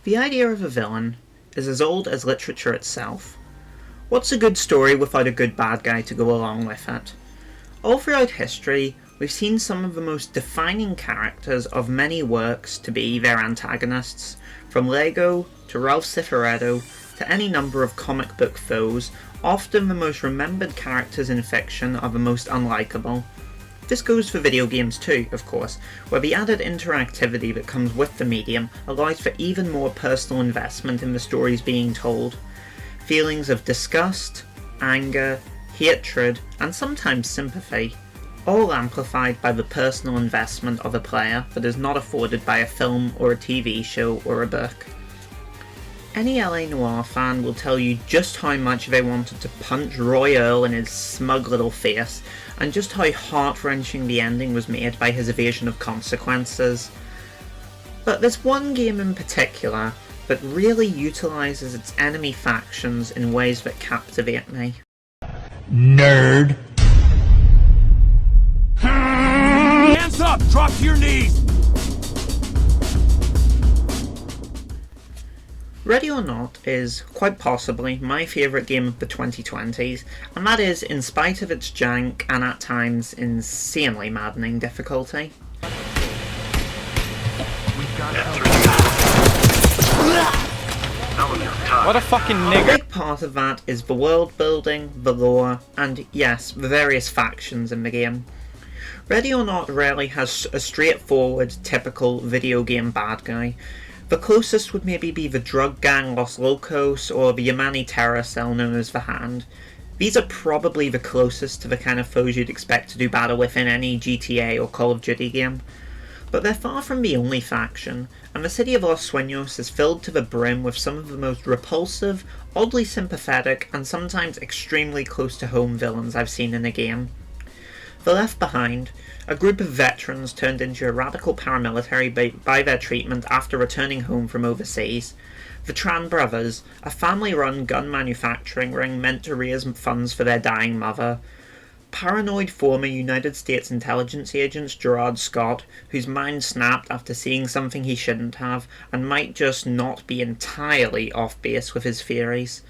The idea of a villain is as old as literature itself. What's a good story without a good bad guy to go along with it? All throughout history, we've seen some of the most defining characters of many works to be their antagonists, from Lego to Ralph Cifaretto to any number of comic book foes. Often the most remembered characters in fiction are the most unlikable. This goes for video games too, of course, where the added interactivity that comes with the medium allows for even more personal investment in the stories being told. Feelings of disgust, anger, hatred, and sometimes sympathy, all amplified by the personal investment of a player that is not afforded by a film or a TV show or a book. Any LA Noire fan will tell you just how much they wanted to punch Roy Earle in his smug little face, and just how heart-wrenching the ending was made by his evasion of consequences. But there's one game in particular that really utilises its enemy factions in ways that captivate me. Nerd. Hands up! Drop to your knees! Ready or Not is, quite possibly, my favourite game of the 2020s, and that is in spite of its jank and at times insanely maddening difficulty. What a fucking A nigger! big part of that is the world building, the lore, and yes, the various factions in the game. Ready or Not rarely has a straightforward, typical video game bad guy. The closest would maybe be the drug gang Los Locos or the Yemeni terror cell known as the Hand. These are probably the closest to the kind of foes you'd expect to do battle with in any GTA or Call of Duty game. But they're far from the only faction, and the city of Los Sueños is filled to the brim with some of the most repulsive, oddly sympathetic, and sometimes extremely close to home villains I've seen in a game. The Left Behind, a group of veterans turned into a radical paramilitary by their treatment after returning home from overseas. The Tran Brothers, a family-run gun manufacturing ring meant to raise funds for their dying mother. Paranoid former United States intelligence agent Gerard Scott, whose mind snapped after seeing something he shouldn't have, and might just not be entirely off base with his theories.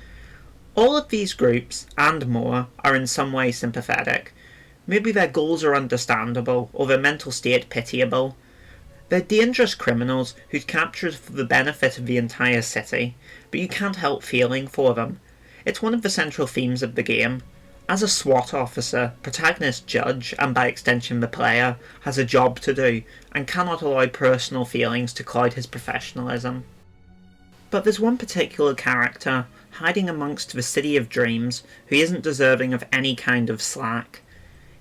All of these groups, and more, are in some way sympathetic. Maybe their goals are understandable, or their mental state pitiable. They're dangerous criminals whose capture is for the benefit of the entire city, but you can't help feeling for them. It's one of the central themes of the game. As a SWAT officer, protagonist Judge, and by extension the player, has a job to do, and cannot allow personal feelings to cloud his professionalism. But there's one particular character, hiding amongst the City of Dreams, who isn't deserving of any kind of slack.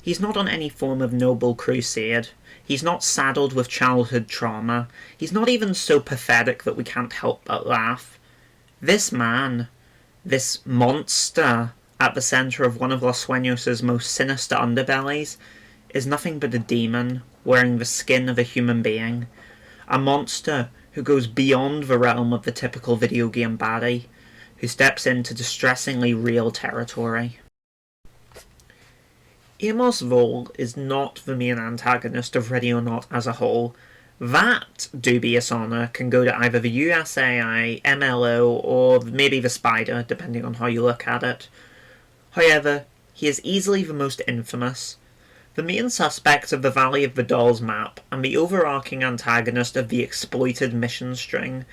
He's not on any form of noble crusade. He's not saddled with childhood trauma. He's not even so pathetic that we can't help but laugh. This man, this monster at the centre of one of Los Sueños' most sinister underbellies, is nothing but a demon wearing the skin of a human being. A monster who goes beyond the realm of the typical video game baddie, who steps into distressingly real territory. Amos Vol is not the main antagonist of Ready or Not as a whole. That dubious honour can go to either the USAI, MLO, or maybe the Spider, depending on how you look at it. However, he is easily the most infamous. The main suspect of the Valley of the Dolls map, and the overarching antagonist of the exploited mission string.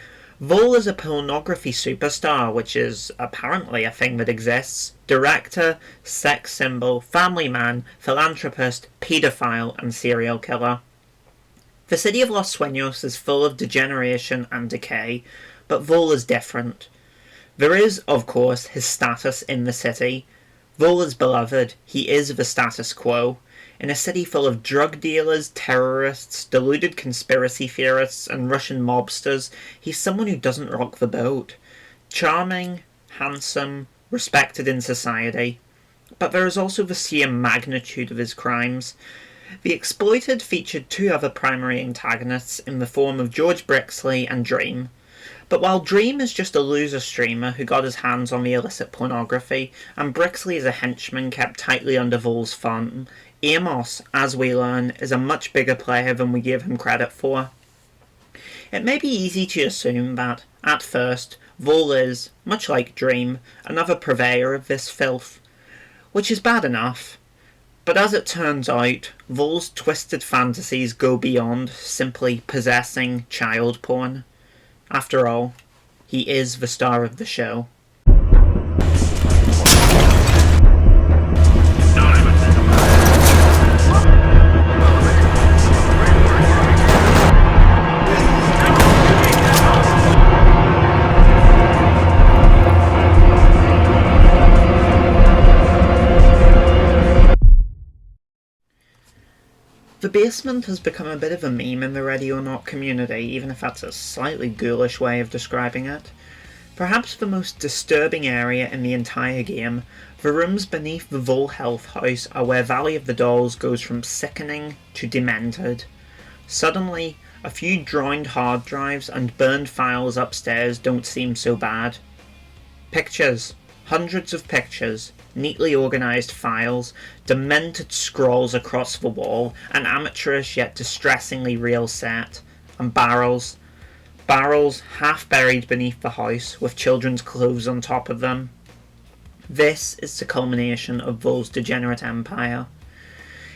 Vol is a pornography superstar, which is apparently a thing that exists. Director, sex symbol, family man, philanthropist, paedophile, and serial killer. The city of Los Sueños is full of degeneration and decay, but Vol is different. There is, of course, his status in the city. Vol is beloved, he is the status quo. In a city full of drug dealers, terrorists, deluded conspiracy theorists, and Russian mobsters, he's someone who doesn't rock the boat. Charming, handsome, respected in society. But there is also the sheer magnitude of his crimes. The Exploited featured two other primary antagonists in the form of George Brixley and Dream. But while Dream is just a loser streamer who got his hands on the illicit pornography, and Brixley is a henchman kept tightly under Vol's thumb, Amos, as we learn, is a much bigger player than we give him credit for. It may be easy to assume that, at first, Vol is, much like Dream, another purveyor of this filth, which is bad enough. But as it turns out, Vol's twisted fantasies go beyond simply possessing child porn. After all, he is the star of the show. The basement has become a bit of a meme in the Ready or Not community, even if that's a slightly ghoulish way of describing it. Perhaps the most disturbing area in the entire game, the rooms beneath the Vol Health House are where Valley of the Dolls goes from sickening to demented. Suddenly, a few drowned hard drives and burned files upstairs don't seem so bad. Pictures. Hundreds of pictures, neatly organised files, demented scrolls across the wall, an amateurish yet distressingly real set, and barrels. Barrels half buried beneath the house, with children's clothes on top of them. This is the culmination of Vol's degenerate empire.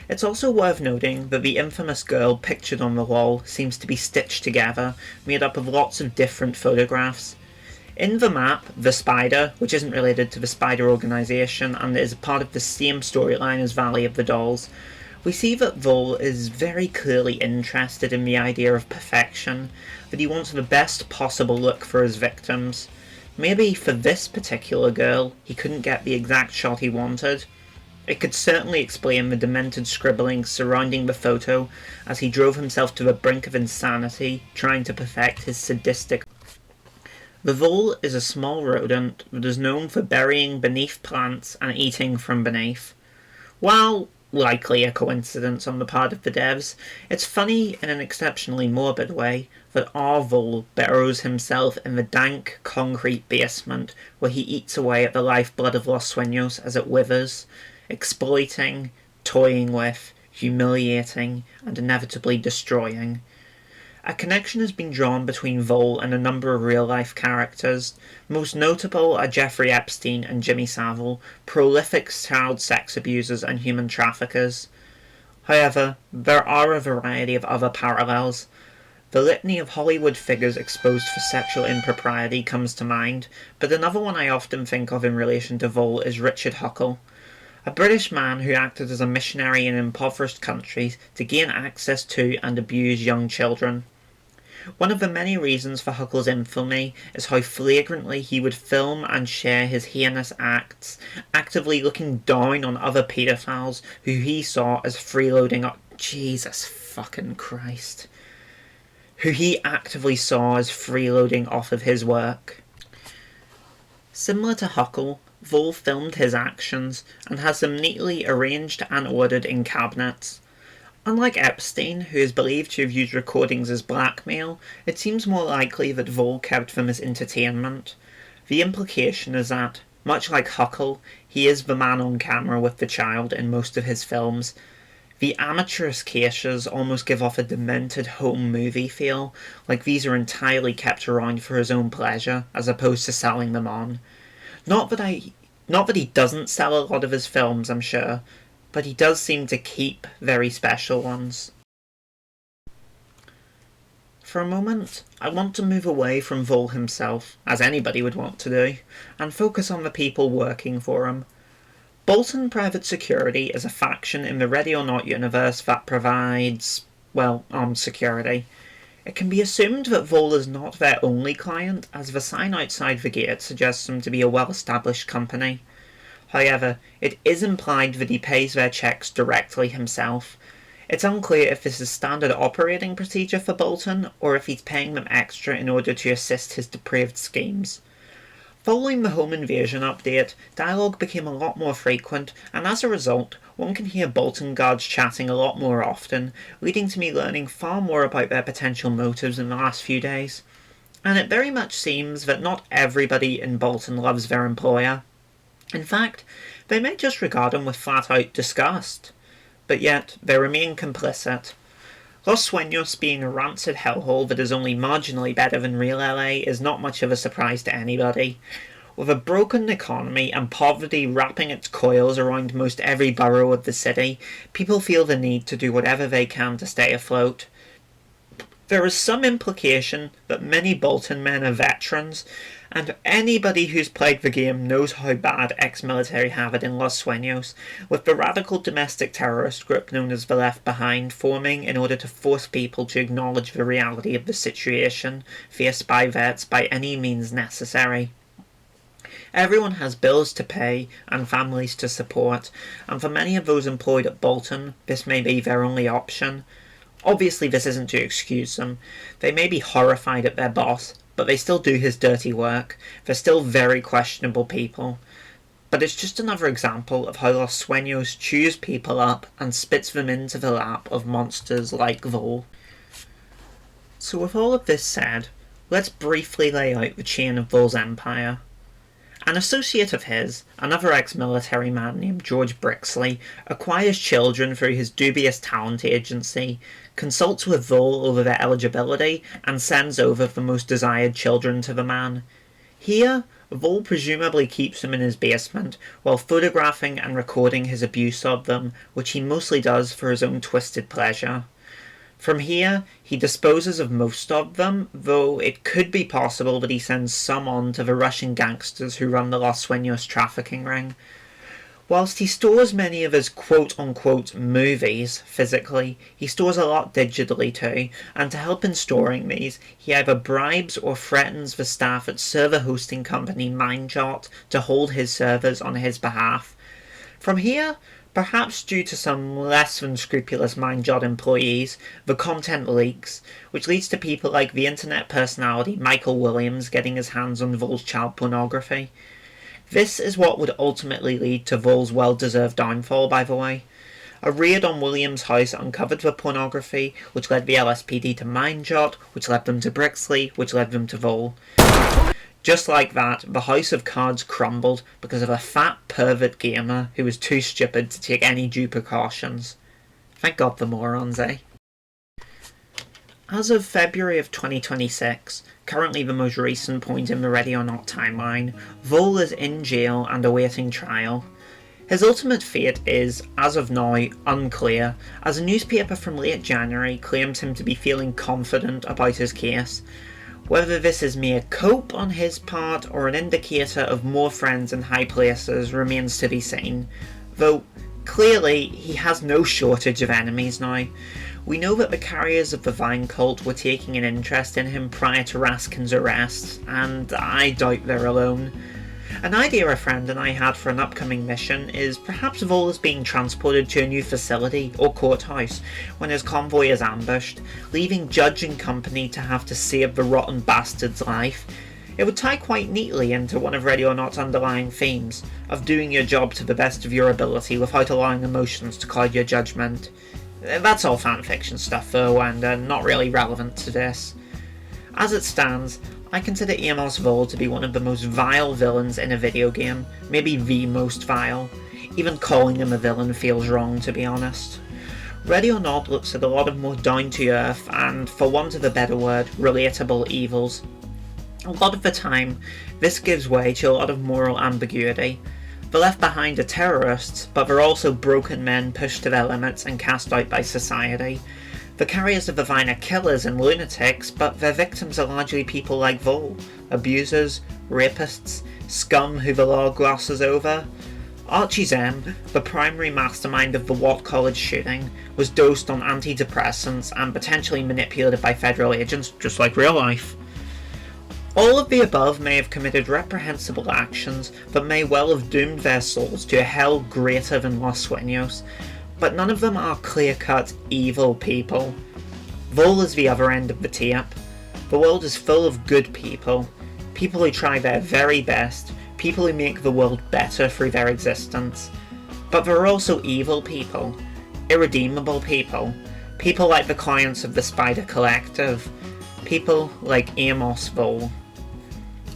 It's also worth noting that the infamous girl pictured on the wall seems to be stitched together, made up of lots of different photographs. In the map, the Spider, which isn't related to the Spider organisation and is part of the same storyline as Valley of the Dolls, we see that Vol is very clearly interested in the idea of perfection, that he wants the best possible look for his victims. Maybe for this particular girl, he couldn't get the exact shot he wanted. It could certainly explain the demented scribblings surrounding the photo as he drove himself to the brink of insanity, trying to perfect his sadistic. The Vol is a small rodent that is known for burying beneath plants and eating from beneath. While likely a coincidence on the part of the devs, it's funny in an exceptionally morbid way that our Vol burrows himself in the dank concrete basement where he eats away at the lifeblood of Los Sueños as it withers, exploiting, toying with, humiliating, and inevitably destroying. A connection has been drawn between Vol and a number of real-life characters. Most notable are Jeffrey Epstein and Jimmy Savile, prolific child sex abusers and human traffickers. However, there are a variety of other parallels. The litany of Hollywood figures exposed for sexual impropriety comes to mind, but another one I often think of in relation to Vol is Richard Huckle, a British man who acted as a missionary in impoverished countries to gain access to and abuse young children. One of the many reasons for Huckle's infamy is how flagrantly he would film and share his heinous acts, actively looking down on other paedophiles who he saw as freeloading up. Jesus fucking Christ. Who he actively saw as freeloading off of his work. Similar to Huckle, Vol filmed his actions and has them neatly arranged and ordered in cabinets. Unlike Epstein, who is believed to have used recordings as blackmail, it seems more likely that Vol kept them as entertainment. The implication is that, much like Huckle, he is the man on camera with the child in most of his films. The amateurish caches almost give off a demented home movie feel, like these are entirely kept around for his own pleasure, as opposed to selling them on. Not that he doesn't sell a lot of his films, I'm sure, but he does seem to keep very special ones. For a moment, I want to move away from Vol himself, as anybody would want to do, and focus on the people working for him. Bolton Private Security is a faction in the Ready or Not universe that provides, well, armed security. It can be assumed that Vol is not their only client, as the sign outside the gate suggests them to be a well-established company. However, it is implied that he pays their checks directly himself. It's unclear if this is standard operating procedure for Bolton, or if he's paying them extra in order to assist his depraved schemes. Following the home invasion update, dialogue became a lot more frequent, and as a result, one can hear Bolton guards chatting a lot more often, leading to me learning far more about their potential motives in the last few days. And it very much seems that not everybody in Bolton loves their employer. In fact, they may just regard him with flat-out disgust. But yet, they remain complicit. Los Sueños being a rancid hellhole that is only marginally better than real LA is not much of a surprise to anybody. With a broken economy and poverty wrapping its coils around most every borough of the city, people feel the need to do whatever they can to stay afloat. There is some implication that many Bolton men are veterans, and anybody who's played the game knows how bad ex-military have it in Los Sueños, with the radical domestic terrorist group known as the Left Behind forming in order to force people to acknowledge the reality of the situation faced by vets by any means necessary. Everyone has bills to pay and families to support, and for many of those employed at Bolton, this may be their only option. Obviously this isn't to excuse them. They may be horrified at their boss, but they still do his dirty work. They're still very questionable people. But it's just another example of how Los Sueños chews people up and spits them into the lap of monsters like Vol. So with all of this said, let's briefly lay out the chain of Vol's empire. An associate of his, another ex-military man named George Brixley, acquires children through his dubious talent agency, consults with Vol over their eligibility, and sends over the most desired children to the man. Here, Vol presumably keeps them in his basement, while photographing and recording his abuse of them, which he mostly does for his own twisted pleasure. From here, he disposes of most of them, though it could be possible that he sends some on to the Russian gangsters who run the Los Sueños trafficking ring. Whilst he stores many of his quote-unquote movies physically, he stores a lot digitally too, and to help in storing these, he either bribes or threatens the staff at server hosting company Mindjot to hold his servers on his behalf. From here, perhaps due to some less than scrupulous Mindjot employees, the content leaks, which leads to people like the internet personality Michael Williams getting his hands on Vol's child pornography. This is what would ultimately lead to Vol's well-deserved downfall, by the way. A raid on Williams' house uncovered the pornography, which led the LSPD to Mindjot, which led them to Brixley, which led them to Vol. Just like that, the House of Cards crumbled because of a fat pervert gamer who was too stupid to take any due precautions. Thank God for morons, eh? As of February of 2026, currently the most recent point in the Ready or Not timeline, Vol is in jail and awaiting trial. His ultimate fate is, as of now, unclear, as a newspaper from late January claims him to be feeling confident about his case. Whether this is mere cope on his part or an indicator of more friends in high places remains to be seen, though clearly he has no shortage of enemies now. We know that the carriers of the Vine cult were taking an interest in him prior to Raskin's arrest, and I doubt they're alone. An idea a friend and I had for an upcoming mission is perhaps Vol is being transported to a new facility or courthouse when his convoy is ambushed, leaving Judge and company to have to save the rotten bastard's life. It would tie quite neatly into one of Ready or Not's underlying themes, of doing your job to the best of your ability without allowing emotions to cloud your judgment. That's all fanfiction stuff though, and not really relevant to this. As it stands, I consider Amos Vol to be one of the most vile villains in a video game, maybe the most vile. Even calling him a villain feels wrong, to be honest. Ready or Not looks at a lot of more down-to-earth and, for want of a better word, relatable evils. A lot of the time, this gives way to a lot of moral ambiguity. The Left Behind are terrorists, but they're also broken men pushed to their limits and cast out by society. The carriers of the Vine are killers and lunatics, but their victims are largely people like Vol, abusers, rapists, scum who the law glosses over. Archie Zem, the primary mastermind of the Watt College shooting, was dosed on antidepressants and potentially manipulated by federal agents, just like real life. All of the above may have committed reprehensible actions that may well have doomed their souls to a hell greater than Los Sueños, but none of them are clear-cut evil people. Vol is the other end of the tape. The world is full of good people, people who try their very best, people who make the world better through their existence. But there are also evil people, irredeemable people, people like the clients of the Spider Collective, people like Amos Vol.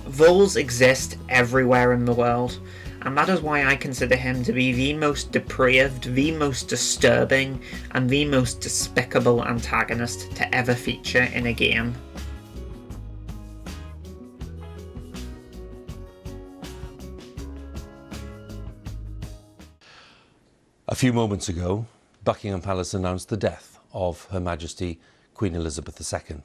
Vols exist everywhere in the world, and that is why I consider him to be the most depraved, the most disturbing, and the most despicable antagonist to ever feature in a game. A few moments ago, Buckingham Palace announced the death of Her Majesty Queen Elizabeth II.